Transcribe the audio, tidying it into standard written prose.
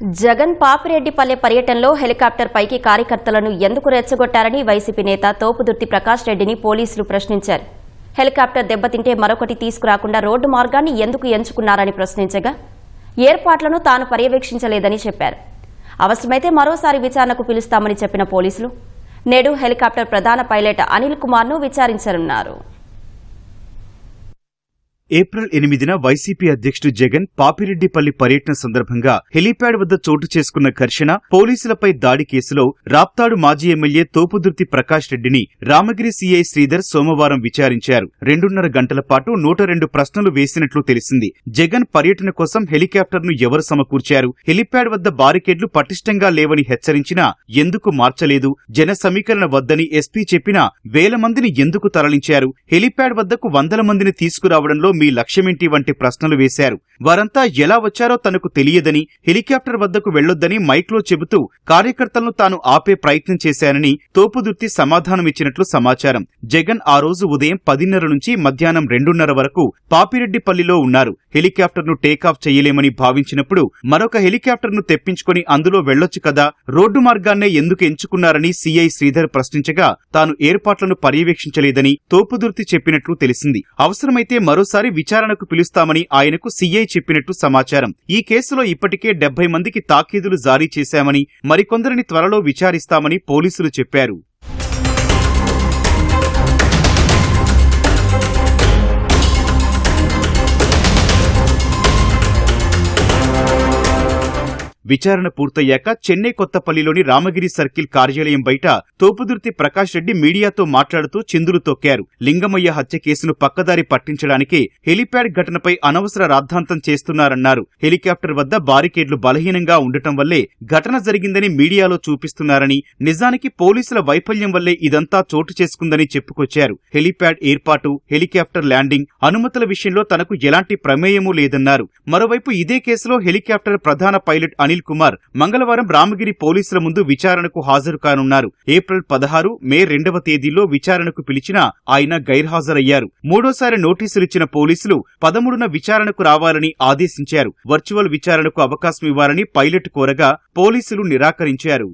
జగన్ పాపిరెడ్డిపల్లె పర్యటనలో హెలికాప్టర్ పైకి కార్యకర్తలను ఎందుకు రెచ్చగొట్టారని వైసీపీ నేత తోపుదుర్తి ప్రకాష్ రెడ్డిని పోలీసులు ప్రశ్నించారు. హెలికాప్టర్ దెబ్బతింటే మరొకటి తీసుకురాకుండా రోడ్డు మార్గాన్ని ఎందుకు ఎంచుకున్నారని ప్రశ్నించగా ఏర్పాట్లను తాను పర్యవేక్షించలేదని చెప్పారు. అవసరమైతే మరోసారి విచారణకు పిలుస్తామని చెప్పిన పోలీసులు నేడు హెలికాప్టర్ ప్రధాన పైలట్ అనిల్ కుమార్ను విచారించనున్నారు. ఏప్రిల్ 8న వైసీపీ అధ్యక్షుడు జగన్ పాపిరెడ్డిపల్లి పర్యటన సందర్భంగా హెలీప్యాడ్ వద్ద చోటు చేసుకున్న ఘర్షణ, పోలీసులపై దాడి కేసులో రాప్తాడు మాజీ ఎమ్మెల్యే తోపుదుర్తి ప్రకాష్ రెడ్డిని రామగిరి సీఐ శ్రీధర్ సోమవారం విచారించారు. 2.5 గంటల పాటు 102 ప్రశ్నలు వేసినట్లు తెలిసింది. జగన్ పర్యటన కోసం హెలికాప్టర్ను ఎవరు సమకూర్చారు, హెలీప్యాడ్ వద్ద బారికేడ్లు పటిష్టంగా లేవని హెచ్చరించినా ఎందుకు మార్చలేదు, జన సమీకరణ వద్దని ఎస్పీ చెప్పినా వేల మందిని ఎందుకు తరలించారు, హెలీప్యాడ్ వద్దకు 100 మందిని తీసుకురావడంలో మీ లక్ష్యమేంటి వంటి ప్రశ్నలు వేశారు. వారంతా ఎలా వచ్చారో తనకు తెలియదని, హెలికాప్టర్ వద్దకు వెళ్లొద్దని మైక్లో చెబుతూ కార్యకర్తలను తాను ఆపే ప్రయత్నం చేశానని తోపుదుర్తి సమాధానమిచ్చినట్లు సమాచారం. జగన్ ఆ రోజు ఉదయం 10:30 నుంచి మధ్యాహ్నం 2:30 వరకు పాపిరెడ్డిపల్లిలో ఉన్నారు. హెలికాప్టర్ను టేకాఫ్ చేయలేమని భావించినప్పుడు మరొక హెలికాప్టర్ను తెప్పించుకుని అందులో వెళ్లొచ్చు కదా, రోడ్డు మార్గాన్నే ఎందుకు ఎంచుకున్నారని సీఐ శ్రీధర్ ప్రశ్నించగా తాను ఏర్పాట్లను పర్యవేక్షించలేదని తోపుదుర్తి చెప్పినట్లు తెలిసింది. అవసరమైతే మరోసారి విచారణకు పిలుస్తామని ఆయనకు సీఐ చెప్పినట్టు సమాచారం. ఈ కేసులో ఇప్పటికే 70 మందికి తాకీదులు జారీ చేశామని, మరికొందరిని త్వరలో విచారిస్తామని పోలీసులు చెప్పారు. విచారణ పూర్తయ్యాక చెన్నై కొత్తపల్లిలోని రామగిరి సర్కిల్ కార్యాలయం బయట తోపుదుర్తి ప్రకాష్ రెడ్డి మీడియాతో మాట్లాడుతూ చిందులు తొక్కారు. లింగమయ్య హత్య కేసును పక్కదారి పట్టించడానికి హెలిప్యాడ్ ఘటనపై అనవసర రాద్ధాంతం చేస్తున్నారన్నారు. హెలికాప్టర్ వద్ద బారికేడ్లు బలహీనంగా ఉండటం వల్లే ఘటన జరిగిందని మీడియాలో చూపిస్తున్నారని, నిజానికి పోలీసుల వైఫల్యం వల్లే ఇదంతా చోటు చేసుకుందని చెప్పుకొచ్చారు. హెలిప్యాడ్ ఏర్పాటు, హెలికాప్టర్ ల్యాండింగ్, అనుమతుల విషయంలో తనకు ఎలాంటి ప్రమేయమూ లేదన్నారు. మరోవైపు ఇదే కేసులో హెలికాప్టర్ ప్రధాన పైలట్ అనిల్ కుమార్ మంగళవారం రామగిరి పోలీసుల ముందు విచారణకు హాజరు కానున్నారు. ఏప్రిల్ 16, మే 2వ తేదీల్లో విచారణకు పిలిచినా ఆయన గైర్హాజరయ్యారు. మూడోసారి నోటీసులిచ్చిన పోలీసులు 13న విచారణకు రావాలని ఆదేశించారు. వర్చువల్ విచారణకు అవకాశం ఇవ్వాలని పైలట్ కోరగా పోలీసులు నిరాకరించారు.